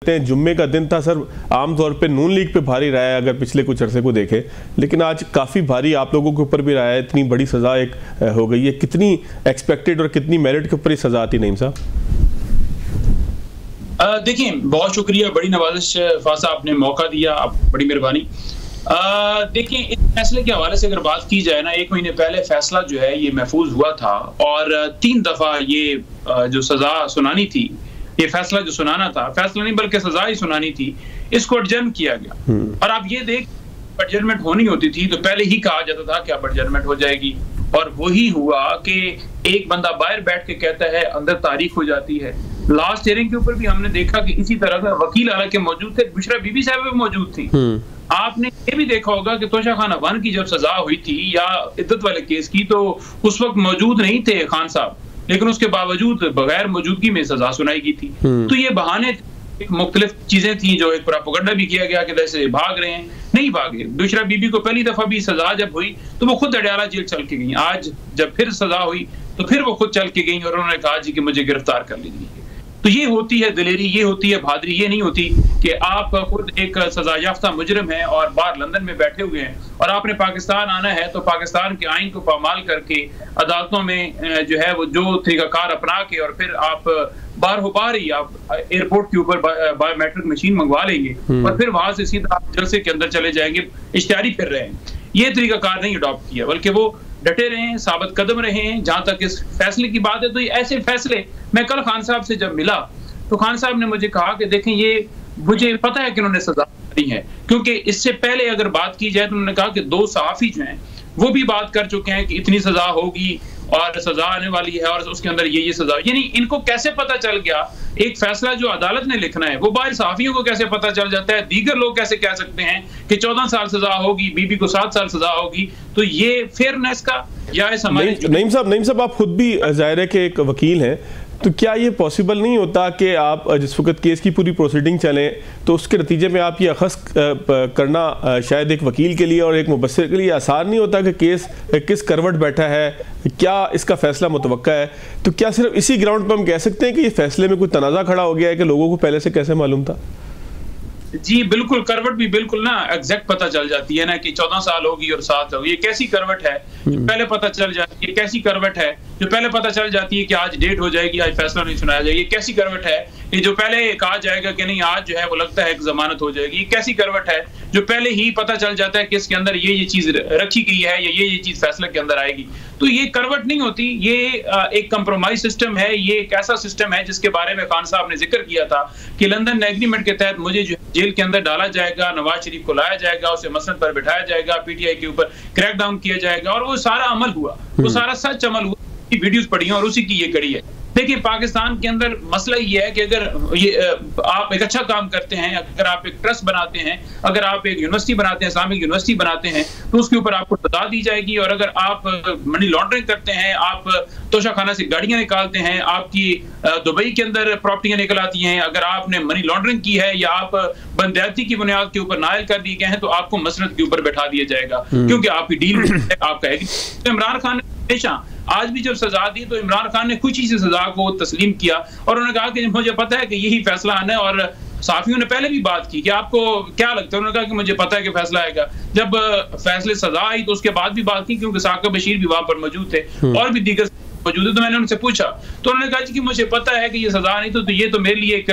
जुम्मे का दिन था सर, आमतौर पे नून लीग पे भारी रहा है अगर पिछले कुछ अरसे को देखें, लेकिन आज काफ़ी भारी आप लोगों के ऊपर भी रहा है। इतनी बड़ी सज़ा एक हो गई है, कितनी एक्सपेक्टेड और कितनी मेरिट के ऊपर ये सज़ा आती नईम साहब? देखिए, बहुत शुक्रिया, बड़ी नवाजिश फासा आपने मौका दिया, आप बड़ी मेहरबानी। देखिए, इस फैसले के हवाले से अगर बात की जाए ना, 1 महीने पहले फैसला जो है ये महफूज हुआ था और 3 दफ़ा ये जो सज़ा सुनानी थी, ये फैसला जो सुनाना था, फैसला नहीं बल्कि सजा ही सुनानी थी, इसको एडजर्न किया गया। और आप ये देख, एडजर्नमेंट होनी होती थी तो पहले ही कहा जाता था कि अब एडजर्नमेंट हो जाएगी, और वही हुआ कि एक बंदा बाहर बैठ के कहता है, अंदर तारीख हो जाती है। लास्ट हियरिंग के ऊपर भी हमने देखा कि इसी तरह का वकील हालांकि मौजूद थे, बुशरा बीबी साहब भी मौजूद थी। आपने ये भी देखा होगा कि तोशा खान अफगान की जब सजा हुई थी या इद्दत वाले केस की, तो उस वक्त मौजूद नहीं थे खान साहब, लेकिन उसके बावजूद बगैर मौजूदगी में सजा सुनाई गई थी। तो ये बहाने मुख्तलिफ चीजें थी, जो एक प्रोपेगेंडा भी किया गया कि जैसे भाग रहे हैं, नहीं भागे। दूसरा बीबी को पहली दफा भी सजा जब हुई तो वो खुद अडयाला जेल चल के गई। आज जब फिर सजा हुई तो फिर वो खुद चल के गई और उन्होंने कहा जी कि मुझे गिरफ्तार कर लीजिए। तो ये होती है दिलेरी, ये होती है बहादुरी। ये नहीं होती कि आप खुद एक सजा याफ्ता मुजरिम हैं और बाहर लंदन में बैठे हुए हैं और आपने पाकिस्तान आना है तो पाकिस्तान के आइन को पामाल करके अदालतों में जो है वो जो तरीकाकार अपना के और फिर आप बार ही आप एयरपोर्ट के ऊपर बायोमेट्रिक मशीन मंगवा लेंगे और फिर वहां से सीधा आप जलसे के अंदर चले जाएंगे, इश्तिहारी फिर रहे हैं। ये तरीकाकार नहीं अडॉप्ट किया, बल्कि वो डटे रहे हैं, साबित कदम रहे हैं। जहां तक इस फैसले की बात है तो ये ऐसे फैसले, मैं कल खान साहब से जब मिला तो खान साहब ने मुझे कहा कि देखें, ये मुझे पता है कि उन्होंने सजा दी है, क्योंकि इससे पहले अगर बात की जाए तो उन्होंने कहा कि 2 सहाफी जो हैं वो भी बात कर चुके हैं कि इतनी सजा होगी और सजा आने वाली है और उसके अंदर ये सजा। यानी इनको कैसे पता चल गया? एक फैसला जो अदालत ने लिखना है वो बाहर सहाफियों को कैसे पता चल जाता है? दीगर लोग कैसे कह सकते हैं कि 14 साल सजा होगी, बीबी को 7 साल सजा होगी? तो ये फेयरनेस का या इस हमारे नईम साहब आप खुद भी जाहिर है कि एक वकील हैं, तो क्या ये पॉसिबल नहीं होता कि आप जिस वक्त केस की पूरी प्रोसीडिंग चलें तो उसके नतीजे में आप ये अखज़ करना शायद एक वकील के लिए और एक मुबस्सिर के लिए आसान नहीं होता कि केस किस करवट बैठा है, क्या इसका फैसला मुतवक्का है? तो क्या सिर्फ इसी ग्राउंड पर हम कह सकते हैं कि ये फैसले में कोई तनाज़ा खड़ा हो गया है कि लोगों को पहले से कैसे मालूम था? जी बिल्कुल, करवट भी बिल्कुल ना एग्जैक्ट पता चल जाती है ना कि 14 साल होगी और 7 होगी। ये कैसी करवट है जो पहले पता चल जाती है? कैसी करवट है जो पहले पता चल जाती है कि आज डेट हो जाएगी, आज फैसला नहीं सुनाया जाएगा? ये कैसी करवट है कि जो पहले कहा जाएगा कि नहीं आज जो है वो लगता है कि जमानत हो जाएगी? ये कैसी करवट है जो पहले ही पता चल जाता है कि इसके अंदर ये चीज रखी गई है या ये चीज फैसले के अंदर आएगी? तो ये करवट नहीं होती, ये एक कंप्रोमाइज सिस्टम है। ये एक ऐसा सिस्टम है जिसके बारे में खान साहब ने जिक्र किया था कि लंदन एग्रीमेंट के तहत मुझे जो जेल के अंदर डाला जाएगा, नवाज शरीफ को लाया जाएगा, उसे मसनद पर बिठाया जाएगा, पीटीआई के ऊपर क्रैकडाउन किया जाएगा, और वो सारा अमल हुआ, वो सारा सच अमल हुआ। वीडियोस पढ़ी हैं और उसी की ये कड़ी है। देखिए, पाकिस्तान के अंदर मसला ये है कि अगर ये आप एक अच्छा काम करते हैं, अगर आप एक ट्रस्ट बनाते हैं, अगर आप एक यूनिवर्सिटी बनाते हैं, इस्लामिक यूनिवर्सिटी बनाते हैं, तो उसके ऊपर आपको सजा दी जाएगी। और अगर आप मनी लॉन्ड्रिंग करते हैं, आप तोशाखाना से गाड़ियां निकालते हैं, आपकी दुबई के अंदर प्रॉपर्टियां निकल आती हैं, अगर आपने मनी लॉन्ड्रिंग की है या आप बंदयाती की बुनियाद के ऊपर नायल कर दिए गए हैं, तो आपको मसनद के ऊपर बैठा दिया जाएगा, क्योंकि आपकी डील आपका है। तो इमरान खान ने हमेशा आज भी जब सजा दी तो इमरान खान ने खुशी से सजा को तस्लीम किया और उन्होंने कहा कि मुझे पता है कि यही फैसला आना है। और साफियों ने पहले भी बात की कि आपको क्या लगता है? उन्होंने कहा कि मुझे पता है कि फैसला आएगा। जब फैसले सजा आई तो उसके बाद भी बात की, क्योंकि साकिब बशीर भी वहां पर मौजूद थे और भी दीगर मौजूद है। तो मैंने उनसे पूछा तो उन्होंने कहा कि मुझे पता है कि ये सजा नहीं, तो ये तो मेरे लिए एक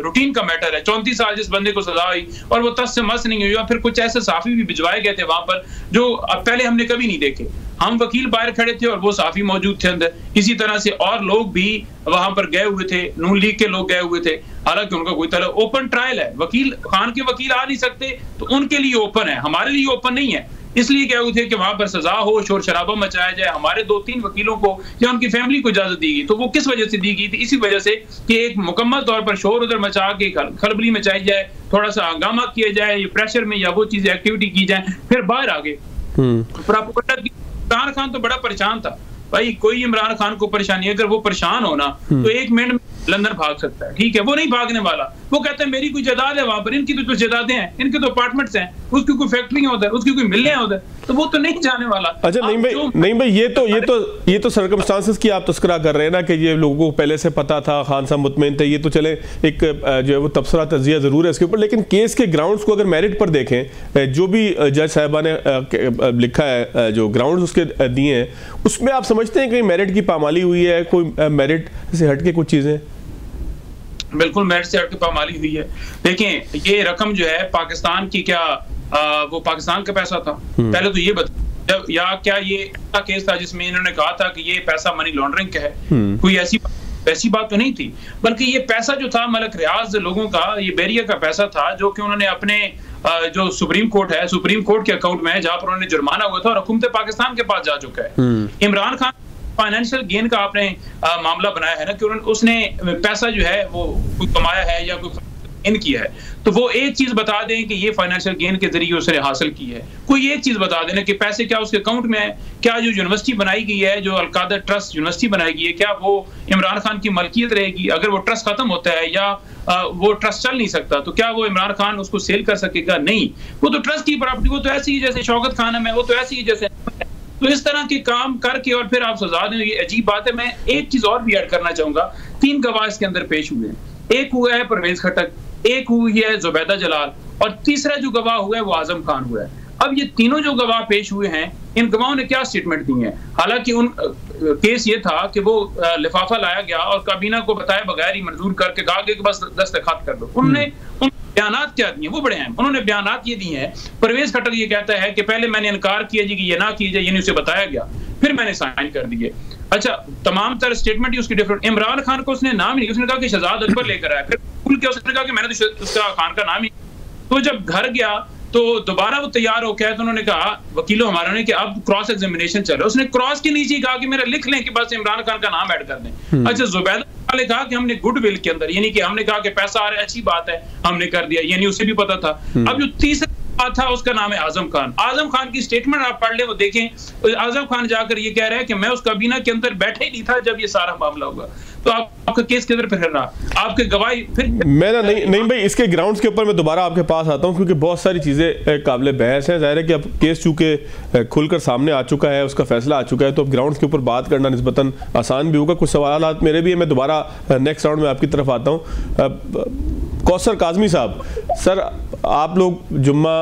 रूटीन का मैटर है। 34 साल जिस बंदे को सजा हुई और वो तस से मस नहीं हुई। और फिर कुछ ऐसे साफी भी भिजवाए गए थे वहां पर जो पहले हमने कभी नहीं देखे। हम वकील बाहर खड़े थे और वो साफी मौजूद थे अंदर। इसी तरह से और लोग भी वहां पर गए हुए थे, नून लीग के लोग गए हुए थे, हालांकि उनका कोई तरह ओपन ट्रायल है। वकील खान के वकील आ नहीं सकते तो उनके लिए ओपन है, हमारे लिए ओपन नहीं है। इसलिए क्या हुए थे कि वहां पर सजा हो, शोर शराबा मचाया जाए। हमारे 2-3 वकीलों को या उनकी फैमिली को इजाजत दी गई, तो वो किस वजह से दी गई थी? इसी वजह से कि एक मुकम्मल तौर पर शोर उधर मचा के खलबली मचाई जाए, थोड़ा सा हंगामा किया जाए, प्रेशर में या वो चीजें एक्टिविटी की जाए, फिर बाहर आगे प्रोपेगेंडा की। इमरान खान तो बड़ा परेशान था भाई, कोई इमरान खान को परेशानी, अगर वो परेशान हो ना तो 1 मिनट में लंदन भाग सकता है, ठीक है? वो नहीं भागने वाला। वो कहते हैं मेरी कोई जायदाद है वहां पर, इनकी तो कुछ जायदादें हैं, इनके तो अपार्टमेंट्स हैं, उसकी कोई फैक्ट्री है उधर, उसकी कोई मिलें हैं उधर, तो वो तो नहीं जाने वाला। अच्छा नहीं भाई ये तो सर्कमस्टांसेस की आप तस्करा कर रहे हैं ना कि ये लोगों को पहले से पता था, खान साहब मुतमईन थे, ये तो चले एक जो है वो तबसरा तजिया जरूर है इसके ऊपर, लेकिन केस के ग्राउंड्स को अगर मेरिट पर देखें, जो भी जज साहिबा ने लिखा है, जो ग्राउंड्स उसके दिए हैं, उसमें आप समझते हैं कि मेरिट की पामाली हुई है, कोई मेरिट से हट के कुछ चीजें? बिल्कुल मेरिट से हट के पामाली हुई है। देखें ये रकम जो है पाकिस्तान की, क्या वो पाकिस्तान का पैसा था? पहले तो ये बता, या क्या ये ऐसा केस था जिसमें इन्होंने कहा था कि ये पैसा मनी लॉन्ड्रिंग का है? कोई ऐसी बात तो नहीं थी, बल्कि ये पैसा जो था मलिक रियाज लोगों का, ये बैरिया का पैसा था, जो कि उन्होंने अपने जो सुप्रीम कोर्ट है, सुप्रीम कोर्ट के अकाउंट में है, जहां पर उन्होंने जुर्माना हुआ था और हुकूमत पाकिस्तान के पास जा चुका है। इमरान खान फाइनेंशियल गेन का आपने मामला बनाया है ना कि उसने पैसा जो है वो कोई कमाया है या कोई इन किया है, तो वो एक चीज बता दें कि ये फाइनेंशियल गेन के जरिए उसने हासिल की है। कोई एक चीज बता देना कि पैसे क्या उसके अकाउंट में है, क्या जो यूनिवर्सिटी बनाई गई है, जो अलकादर ट्रस्ट यूनिवर्सिटी बनाई गई है, क्या वो इमरान खान की मलकियत रहेगी? अगर वो ट्रस्ट खत्म होता है या वो ट्रस्ट चल नहीं सकता, तो क्या वो इमरान खान उसको सेल कर सकेगा? नहीं, वो तो ट्रस्ट की प्रॉपर्टी, वो तो ऐसी ही जैसे शौकत खानम है, वो तो ऐसी ही जैसे। तो इस तरह के काम करके और फिर आप सजा दें, ये अजीब बात है। मैं एक चीज और भी ऐड करना चाहूंगा, 3 गवाह इसके अंदर पेश हुए हैं। एक हुआ है परवेज खटक, एक हुई है जुबैदा जलाल, और तीसरा जो गवाह हुआ है वो आजम खान हुआ है। अब ये तीनों जो गवाह पेश हुए हैं, इन गवाहों ने क्या स्टेटमेंट दी है? हालांकि उन केस ये था कि वो लिफाफा लाया गया और काबीना को बताया बगैर ही मंजूर करके कहा गया कि बस दस्तखत कर दो। उन्होंने बयानात क्या दिए? वो बड़े हैं। उन्होंने बयानात ये दिए हैं, परवेज खटक ये कहता है कि पहले मैंने इनकार किया जी कि ये ना कीजिए, ये नहीं उसे बताया गया, फिर मैंने साइन कर दिए। अच्छा, तमाम तरह स्टेटमेंट ही उसकी डिफरेंट। इमरान खान को उसने नाम ही नहीं, उसने कहा कि शहजाद अकबर लेकर आया, फिर भूल के उसने कहा कि मैंने तो उसका खान का नाम ही। तो जब घर गया तो दोबारा वो तैयार हो गया, तो उन्होंने कहा वकीलों हमारे ने कि अब क्रॉस एग्जामिनेशन चल रहा है। उसने क्रॉस के नीचे कहा कि मेरा लिख लें कि बस इमरान खान का नाम ऐड कर दें। अच्छा, जुबैदा ने कहा कि हमने गुडविल के अंदर, यानी कि हमने कहा कि पैसा आ रहा है, अच्छी बात है, हमने कर दिया, यानी उसे भी पता था। अब जो तीसरा था उसका नाम है आजम खान। आजम खान की स्टेटमेंट आप पढ़ ले, वो देखें, आजम खान जाकर ये कह रहा है कि मैं उस काबीना के अंदर बैठे ही नहीं था जब ये सारा मामला हुआ। तो आपका केस किधर फिर रहा? आपके गवाही फिर मैं ना नहीं भाई, इसके ग्राउंड्स के ऊपर मैं दोबारा आपके पास आता हूं, क्योंकि बहुत सारी चीजें काबिल बहस हैं। जाहिर है कि अब केस चूंकि खुलकर सामने आ चुका है, उसका फैसला आ चुका है, तो अब ग्राउंड्स के ऊपर बात करना निस्बतन आसान भी होगा। कुछ सवाल मेरे भी है, मैं दोबारा नेक्स्ट राउंड में आपकी तरफ आता हूँ। कौसर काजमी साहब, सर आप लोग जुम्मा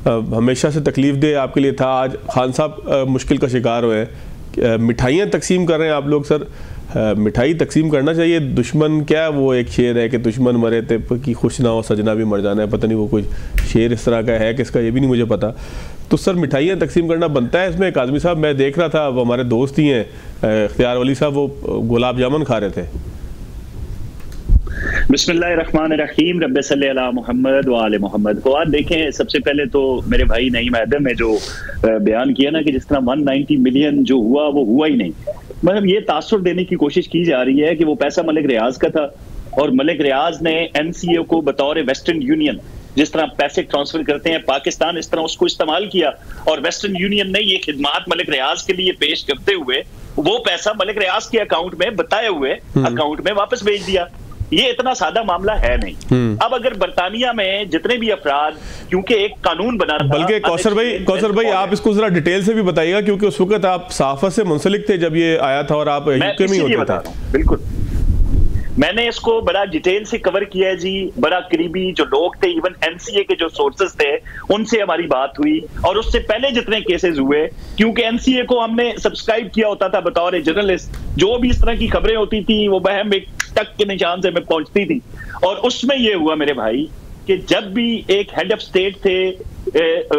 हमेशा से तकलीफ दे आपके लिए था, आज खान साहब मुश्किल का शिकार हुए हैं, मिठाइयाँ तकसीम कर रहे हैं आप लोग। सर मिठाई तकसीम करना चाहिए, दुश्मन क्या है, वो एक शेर है कि दुश्मन मरे थे कि खुश ना हो सजना भी मर जाना है, पता नहीं वो कोई शेर इस तरह का है किसका, ये भी नहीं मुझे पता। तो सर मिठाइयाँ तकसीम करना बनता है इसमें? काजमी साहब मैं देख रहा था, वो हमारे दोस्त ही हैं इख्तियार वली साहब, वो गुलाब जामुन खा रहे थे। बिस्मिल्लाहिर्रहमानिर्रहीम, रब्बे सल्ली अला मुहम्मद व आले मुहम्मद। फवाद देखें, सबसे पहले तो मेरे भाई नईम आदम ने जो बयान किया ना कि जिस तरह 190 मिलियन जो हुआ वो हुआ ही नहीं, मतलब ये तासुर देने की कोशिश की जा रही है कि वो पैसा मलिक रियाज का था और मलिक रियाज ने एनसीए को बतौर वेस्टर्न यूनियन जिस तरह पैसे ट्रांसफर करते हैं पाकिस्तान, इस तरह उसको इस्तेमाल किया और वेस्टर्न यूनियन ने ये खिदमात मलिक रियाज के लिए पेश करते हुए वो पैसा मलिक रियाज के अकाउंट में बताए हुए अकाउंट में वापस भेज दिया। ये इतना सादा मामला है नहीं। अब अगर बरतानिया में जितने भी अफराद, क्योंकि एक कानून बना था, बल्कि कौसर भाई आप इसको जरा डिटेल से भी बताइएगा, क्योंकि उस वक्त आप सहाफत से मुंसलिक थे जब ये आया था और आप यूके में ही होते थे। बिल्कुल, मैंने इसको बड़ा डिटेल से कवर किया है जी। बड़ा करीबी जो लोग थे, इवन एनसीए के जो सोर्सेज थे, उनसे हमारी बात हुई और उससे पहले जितने केसेस हुए, क्योंकि एनसीए को हमने सब्सक्राइब किया होता था बतौर जर्नलिस्ट, जो भी इस तरह की खबरें होती थी वो बहम एक टक के निशान से में पहुंचती थी। और उसमें ये हुआ मेरे भाई कि जब भी एक हेड ऑफ स्टेट थे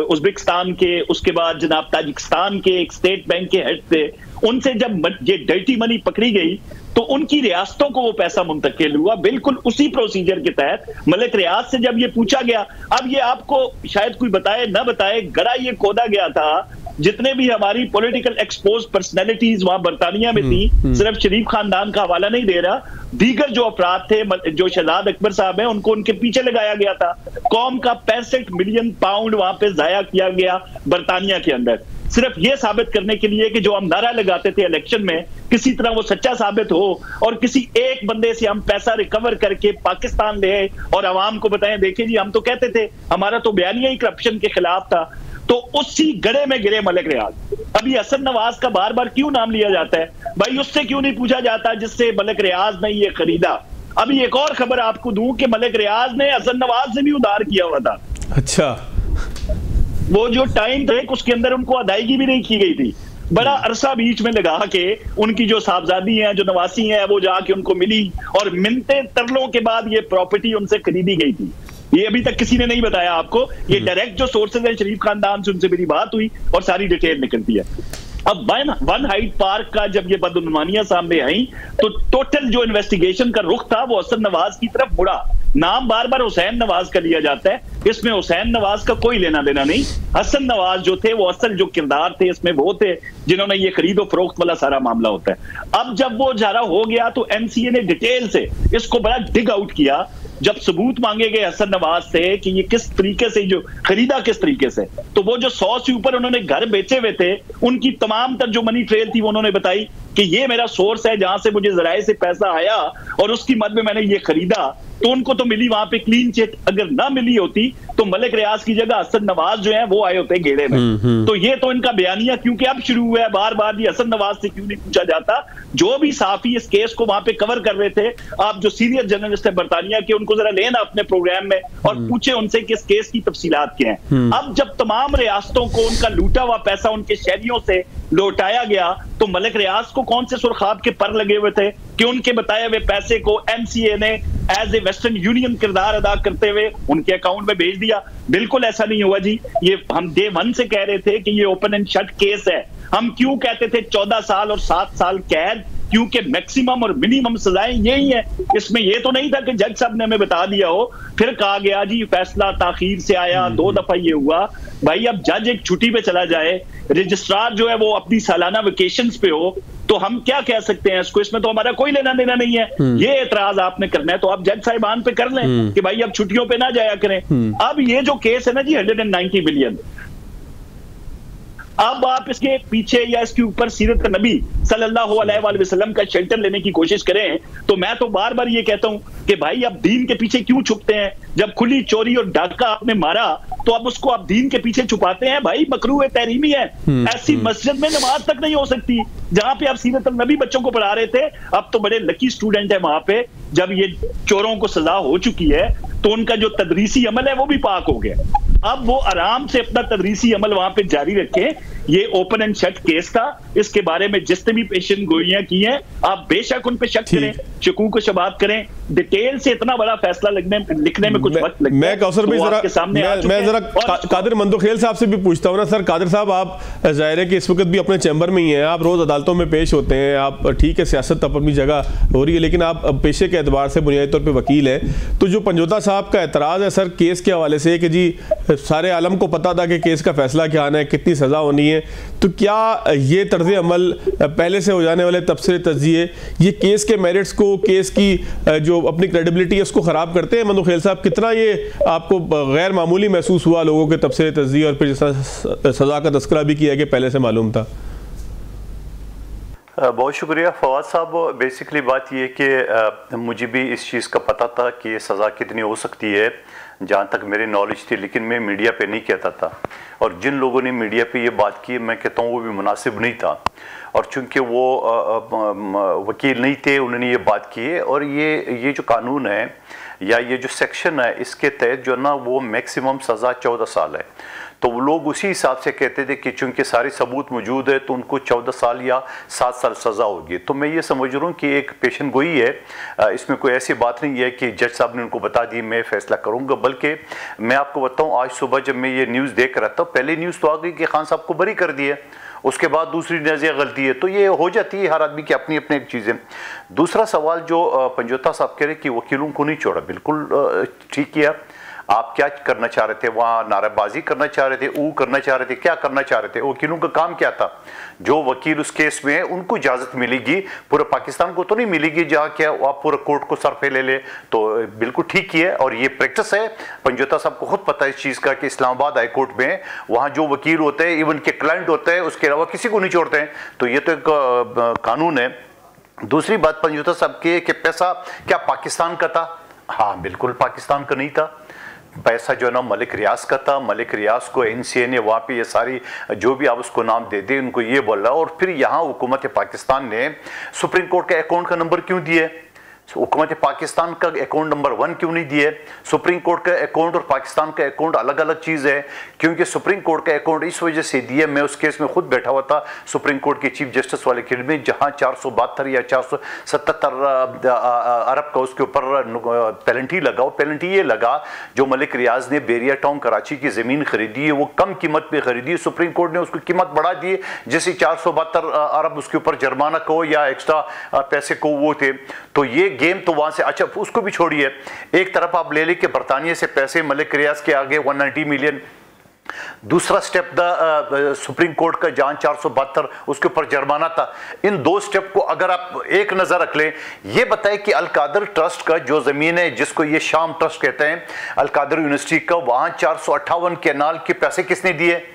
उज्बेकिस्तान के, उसके बाद जनाब ताजिकिस्तान के एक स्टेट बैंक के हेड थे, उनसे जब ये डर्टी मनी पकड़ी गई तो उनकी रियासतों को वो पैसा मुंतकिल हुआ, बिल्कुल उसी प्रोसीजर के तहत। मलिक रियाज से जब ये पूछा गया, अब ये आपको शायद कोई बताए ना बताए, गड़ा ये खोदा गया था, जितने भी हमारी पॉलिटिकल एक्सपोज पर्सनैलिटीज वहां बरतानिया में थी, सिर्फ शरीफ खानदान का हवाला नहीं दे रहा, दीगर जो अफराद थे, जो शहजाद अकबर साहब हैं, उनको उनके पीछे लगाया गया था। कौम का 65 मिलियन पाउंड वहां पे जाया किया गया बरतानिया के अंदर। सिर्फ ये साबित करने के लिए कि जो हम नारा लगाते थे इलेक्शन में किसी तरह वो सच्चा साबित हो और किसी एक बंदे से हम पैसा रिकवर करके पाकिस्तान ले और आवाम को बताएं, देखिए जी हम तो कहते थे, हमारा तो बयानिया ही करप्शन के खिलाफ था। तो उसी गड़े में गिरे मलिक रियाज। अभी हसन नवाज का बार बार क्यों नाम लिया जाता है? भाई उससे क्यों नहीं पूछा जाता जिससे मलिक रियाज ने ये खरीदा? अभी एक और खबर आपको दूं कि मलिक रियाज ने हसन नवाज से भी उधार किया हुआ था। अच्छा, वो जो टाइम थे उसके अंदर उनको अदायगी भी नहीं की गई थी। बड़ा अरसा बीच में लगा के उनकी जो साहबजादी हैं, जो नवासी हैं, वो जाके उनको मिली और मिन्नते तरलों के बाद ये प्रॉपर्टी उनसे खरीदी गई थी। ये अभी तक किसी ने नहीं बताया आपको। ये डायरेक्ट जो सोर्सेज हैं शरीफ खानदान से, उनसे मेरी बात हुई और सारी डिटेल निकलती है। अब वन हाइट पार्क का जब ये बदनुमानियां सामने आई तो टोटल जो इन्वेस्टिगेशन का रुख था वो हसन नवाज की तरफ मुड़ा। नाम बार बार हुसैन नवाज का लिया जाता है, इसमें हुसैन नवाज का कोई लेना देना नहीं। हसन नवाज जो थे वो असल जो किरदार थे इसमें वो थे जिन्होंने ये खरीदो फरोख्त वाला सारा मामला होता है। अब जब वो जारा हो गया तो एनसीए ने डिटेल से इसको बड़ा डिग आउट किया। जब सबूत मांगे गए हसन नवाज से कि ये किस तरीके से जो खरीदा किस तरीके से, तो वो जो 100 से ऊपर उन्होंने घर बेचे हुए थे उनकी तमाम तर जो मनी ट्रेल थी वो उन्होंने बताई कि ये मेरा सोर्स है जहां से मुझे जराए से पैसा आया और उसकी मद में मैंने ये खरीदा। तो उनको तो मिली वहां पे क्लीन चिट, अगर ना मिली होती तो मलिक रियाज की जगह हसन नवाज जो है वो आए होते घेरे में। तो ये तो इनका बयानिया क्योंकि अब शुरू हुआ है बार बार, ये हसन नवाज से क्यों नहीं पूछा जाता? जो भी साफी इस केस को वहां पे कवर कर रहे थे, आप जो सीनियर जर्नलिस्ट है बरतानिया के, उनको जरा लेना अपने प्रोग्राम में और पूछे उनसे कि इस केस की तफसीलात क्या है। अब जब तमाम रियासतों को उनका लूटा हुआ पैसा उनके शहरियों से लौटाया गया तो मलिक रियाज को कौन से सुरखाब के पर लगे हुए थे कि उनके बताए हुए पैसे को एनसीए ने एज ए वेस्टर्न यूनियन किरदार अदा करते हुए उनके अकाउंट में भेज दिया? बिल्कुल ऐसा नहीं हुआ जी। ये हम डे 1 से कह रहे थे कि ये ओपन एंड शट केस है। हम क्यों कहते थे 14 साल और 7 साल कैद? क्योंकि मैक्सिमम और मिनिमम सजाएं यही है। इसमें ये तो नहीं था कि जज साहब ने हमें बता दिया हो फिर कहा गया जी फैसला ताखीर से आया, 2 दफा ये हुआ। भाई अब जज एक छुट्टी पे चला जाए, रजिस्ट्रार जो है वो अपनी सालाना वेकेशंस पे हो, तो हम क्या कह सकते हैं इसको? इसमें तो हमारा कोई लेना देना नहीं है। ये एतराज आपने करना है तो आप जज साहिबान पे कर लें कि भाई अब छुट्टियों पे ना जाया करें। अब ये जो केस है ना जी 190 बिलियन, अब आप इसके पीछे या इसके ऊपर सीरत नबी सल्लल्लाहु अलैहि वसल्लम का शेल्टर लेने की कोशिश करें तो मैं तो बार बार ये कहता हूं कि भाई अब दीन के पीछे क्यों छुपते हैं? जब खुली चोरी और डाका आपने मारा तो अब उसको आप दीन के पीछे छुपाते हैं। भाई मकरूह तहरीमी है, ऐसी मस्जिद में नमाज तक नहीं हो सकती जहां पे आप सीरत नबी बच्चों को पढ़ा रहे थे। अब तो बड़े लकी स्टूडेंट है वहां पे, जब ये चोरों को सजा हो चुकी है तो उनका जो तदरीसी अमल है वो भी पाक हो गया। अब वो आराम से अपना तदरीसी अमल वहां पे जारी रखें। ये ओपन एंड शट केस था, इसके बारे में जिसने भी पेशन गोइयां की हैं आप बेशक उन पे शक करें, शकूक को शबात करें। डिटेल से इतना बड़ा फैसला लिखने में कुछ वक्त लगता है। मैं कौसर भाई मैं जरा कादिर मंदोखेल साहब से भी पूछता हूँ ना। सर कादिर साहब, आप जाहिर है कि इस वक्त भी अपने चैम्बर में ही हैं, आप रोज अदालतों में पेश होते हैं, आप ठीक है सियासत अब अपनी जगह हो रही है लेकिन आप पेशे के एतबार से बुनियादी तौर पर वकील हैं। तो जो पंजोता साहब का एतराज़ है सर केस के हवाले से कि जी सारे आलम को पता था कि केस का फैसला क्या आना है, कितनी सजा होनी है, तो क्या ये तर्ज अमल पहले से हो जाने वाले तबसरे तज्जिए ये केस के मेरिट्स को, केस की जो अपनी क्रेडिबिलिटी है उसको ख़राब करते हैं? मंदोखेल साहब, कितना ये आपको गैर मामूली महसूस हुआ लोगों के तबसरे तज्जिए और फिर जैसा सज़ा का तस्करा भी किया कि पहले से मालूम था? बहुत शुक्रिया फवाद साहब। बेसिकली बात ये कि मुझे भी इस चीज़ का पता था कि सज़ा कितनी हो सकती है, जहाँ तक मेरी नॉलेज थी, लेकिन मैं मीडिया पे नहीं कहता था। और जिन लोगों ने मीडिया पे ये बात की मैं कहता हूँ वो भी मुनासिब नहीं था, और चूंकि वो वकील नहीं थे उन्होंने ये बात की है। और ये जो कानून है या ये जो सेक्शन है इसके तहत जो ना वो मैक्सिमम सज़ा 14 साल है। तो वो लोग उसी हिसाब से कहते थे कि चूंकि सारे सबूत मौजूद है तो उनको 14 साल या 7 साल सज़ा होगी। तो मैं ये समझ रहा हूँ कि एक पेशन गोई है, इसमें कोई ऐसी बात नहीं है कि जज साहब ने उनको बता दी मैं फैसला करूँगा। बल्कि मैं आपको बताऊँ, आज सुबह जब मैं ये न्यूज़ देख रहा था, पहले न्यूज़ तो आ गई कि खान साहब को बरी कर दिया, उसके बाद दूसरी नज़र गलती है, तो ये हो जाती है हर आदमी की अपनी अपनी एक चीज़ें। दूसरा सवाल जो पंजोता साहब कह रहे कि वकीलों को नहीं छोड़ा, बिल्कुल ठीक किया। आप क्या करना चाह रहे थे? वहां नारेबाजी करना चाह रहे थे, करना चाह रहे थे, क्या करना चाह रहे थे? वकीलों का काम क्या था? जो वकील उस केस में उनको इजाजत मिलेगी, पूरे पाकिस्तान को तो नहीं मिलेगी जहां क्या आप पूरे कोर्ट को सर पे ले ले। तो बिल्कुल ठीक ही है और ये प्रैक्टिस है। पंजोता साहब को खुद पता है इस चीज का कि इस्लामाबाद हाई कोर्ट में वहां जो वकील होते हैं, इवन के क्लाइंट होते हैं, उसके अलावा किसी को नहीं छोड़ते हैं। तो ये तो एक कानून है। दूसरी बात पंजोता साहब की कि पैसा क्या पाकिस्तान का था? हाँ, बिल्कुल पाकिस्तान का नहीं था। पैसा जो है ना मलिक रियाज का था। मलिक रियाज को एनसीए ने वहाँ पे ये सारी जो भी आप उसको नाम दे दे उनको ये बोला। और फिर यहाँ हुकूमत पाकिस्तान ने सुप्रीम कोर्ट के अकाउंट का नंबर क्यों दिए? हुकूमत पाकिस्तान का अकाउंट नंबर 1 क्यों नहीं दिए? सुप्रीम कोर्ट का अकाउंट और पाकिस्तान का अकाउंट अलग अलग चीज़ है। क्योंकि सुप्रीम कोर्ट का अकाउंट इस वजह से दिए, मैं उस केस में खुद बैठा हुआ था सुप्रीम कोर्ट के चीफ जस्टिस वाले केस में, जहां 472 या 477 अरब का उसके ऊपर पेनल्टी लगा। वो पेनल्टी ये लगा जो मलिक रियाज ने बेरिया टाउन कराची की ज़मीन खरीदी है वो कम कीमत पे खरीदी, सुप्रीम कोर्ट ने उसकी कीमत बढ़ा दी, जैसे 472 अरब उसके ऊपर जुर्माना को या एक्स्ट्रा पैसे को वो थे। तो ये गेम तो वहां से, अच्छा उसको भी छोड़िए, एक तरफ आप ले लें कि बरतानिया से पैसे मलिक रियाज के आगे 190 मिलियन, दूसरा स्टेप सुप्रीम कोर्ट का जहां 472 उसके ऊपर जुर्माना था। इन दो स्टेप को अगर आप एक नजर रख लें, ये बताए कि अलकादर ट्रस्ट का जो जमीन है जिसको ये शाम ट्रस्ट कहते हैं, अलकादर यूनिवर्सिटी का, वहां 458 कैनाल के पैसे किसने दिए?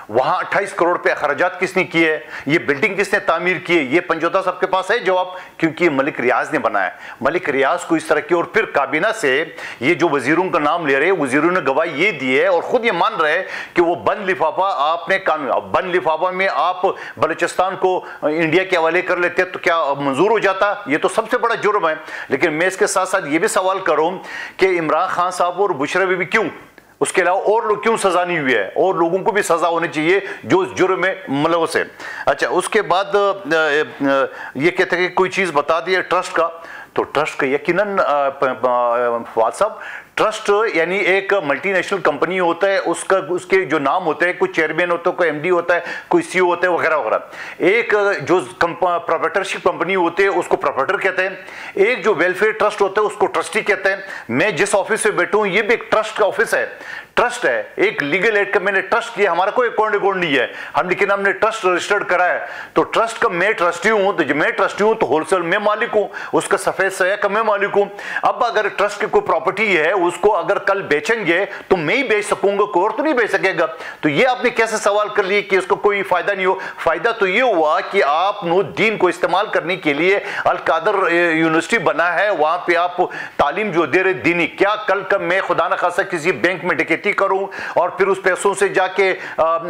वहां 28 करोड़ पे अखराजात किसने किए? ये बिल्डिंग किसने तामीर की है? ये पंजोता साहब के पास है जवाब, क्योंकि मलिक रियाज ने बनाया। मलिक रियाज को इस तरह की, और फिर काबीना से ये जो वजीरों का नाम ले रहे हैं, वजीरों ने गवाही ये दी है और खुद ये मान रहे हैं कि वो बंद लिफाफा आपने कानून, बंद लिफाफा में आप बलूचिस्तान को इंडिया के हवाले कर लेते तो क्या मंजूर हो जाता? ये तो सबसे बड़ा जुर्म है। लेकिन मैं इसके साथ साथ ये भी सवाल करूं कि इमरान खान साहब और बुशरा बीबी क्यों, उसके अलावा और लोग क्यों सजा नहीं हुई है? और लोगों को भी सजा होनी चाहिए जो जुर्म में मुलव्वस है। अच्छा, उसके बाद ये कहते हैं कि कोई चीज बता दी ट्रस्ट का, तो ट्रस्ट का यकीनन फवाद साहब, ट्रस्ट यानी एक मल्टीनेशनल कंपनी होता है, उसका उसके जो नाम होते हैं, कोई चेयरमैन होता है, कोई एमडी होता है, कोई सीईओ होता है, वगैरह वगैरह। एक जो प्रोप्राइटरशिप कंपनी होती है उसको प्रोप्राइटर कहते हैं, एक जो वेलफेयर ट्रस्ट होता है उसको ट्रस्टी कहते हैं। मैं जिस ऑफिस में बैठूं ये भी एक ट्रस्ट का ऑफिस है, ट्रस्ट है, एक लीगल एड का मैंने ट्रस्ट किया, हमारा कोई अकाउंट नहीं है हम, लेकिन हमने ट्रस्ट रजिस्टर्ड करा है। तो ट्रस्ट का मैं ट्रस्टी हूं, तो मैं ट्रस्टी हूं तो होलसेल में मालिक हूं, उसका सफेद सया का मैं मालिक हूं। अब अगर ट्रस्ट की कोई प्रॉपर्टी है उसको अगर कल बेचेंगे तो मैं ही बेच सकूंगा, कोई और तो नहीं बेच सकेगा। तो ये आपने कैसे सवाल कर लिए कि उसको कोई फायदा नहीं हो? फायदा तो ये हुआ कि आप दीन को इस्तेमाल करने के लिए अलकादर यूनिवर्सिटी बना है, वहां पे आप तालीम जो दे रहे दीनी, क्या कल का मैं खुदा न खासा किसी बैंक में डकैती करूं और फिर उस पैसों से जाके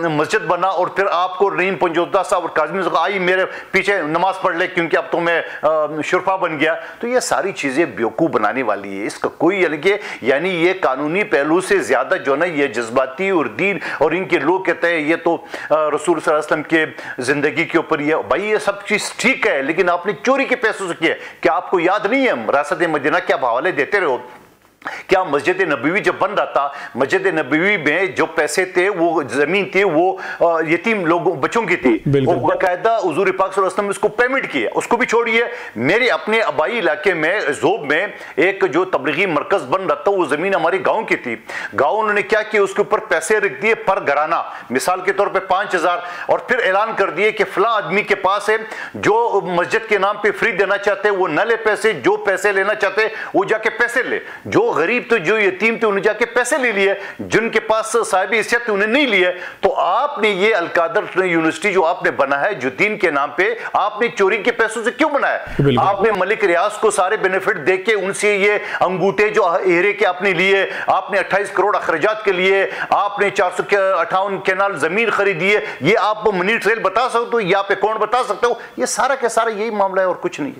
मस्जिद बना और फिर आपको रहीम पंजोता साहब और काज़मी साहब आई मेरे पीछे नमाज पढ़ ले क्योंकि अब तो मैं शुरफा बन गया। तो ये सारी चीजें बेवकूफ बनाने वाली है, इसका कोई यानी ये कानूनी पहलू से ज्यादा जो ना ये जज्बाती और दीन, और इनके लोग कहते हैं ये तो रसूल सल्लल्लाहु अलैहि वसल्लम के जिंदगी के ऊपर ये, भाई ये सब चीज ठीक है लेकिन आपने चोरी के पैसों से किया। क्या आपको याद नहीं है रासत मदीना के आप हवाले देते रहो? क्या मस्जिद नबवी जब बन रहा था, मस्जिद नबवी में जो पैसे थे, वो जमीन थी, वो यतीम लोगों बच्चों की थी, वो बाकायदा हुजूर पाक सल्लल्लाहु अलैहि वसल्लम इसको पेमेंट किया। उसको भी छोड़िए, मेरे अपने आबाई इलाके में जोब में एक जो तबलीगी मरकज बन रहा था वो जमीन हमारे गांव की थी। गांव उन्होंने क्या किया, उसके ऊपर पैसे रख दिए पर घराना, मिसाल के तौर पर 5000, और फिर ऐलान कर दिए कि फला आदमी के पास है जो मस्जिद के नाम पे फ्री देना चाहते वो न ले पैसे, जो पैसे लेना चाहते वो जाके पैसे ले, जो गरीब तो जो यतीम थे उन्हें जाके पैसे ले लिए, जिनके पास साहिब हैसियत थे उन्हें नहीं लिए। तो आपने ये अलकादर यूनिवर्सिटी जो आपने बना है जो दीन के नाम पे, आपने चोरी के पैसों से क्यों बनाया? आपने मलिक रियाज को सारे बेनिफिट देके उनसे ये अंगूठे जो हीरे के आपने लिए, आपने 28 करोड़ अखराजात के लिए, आपने 458 कैनाल जमीन खरीदी है, ये आप मनी ट्रेल बता सकते हो, या पे कौन बता सकते हो? ये सारा के सारा यही मामला है और कुछ नहीं है।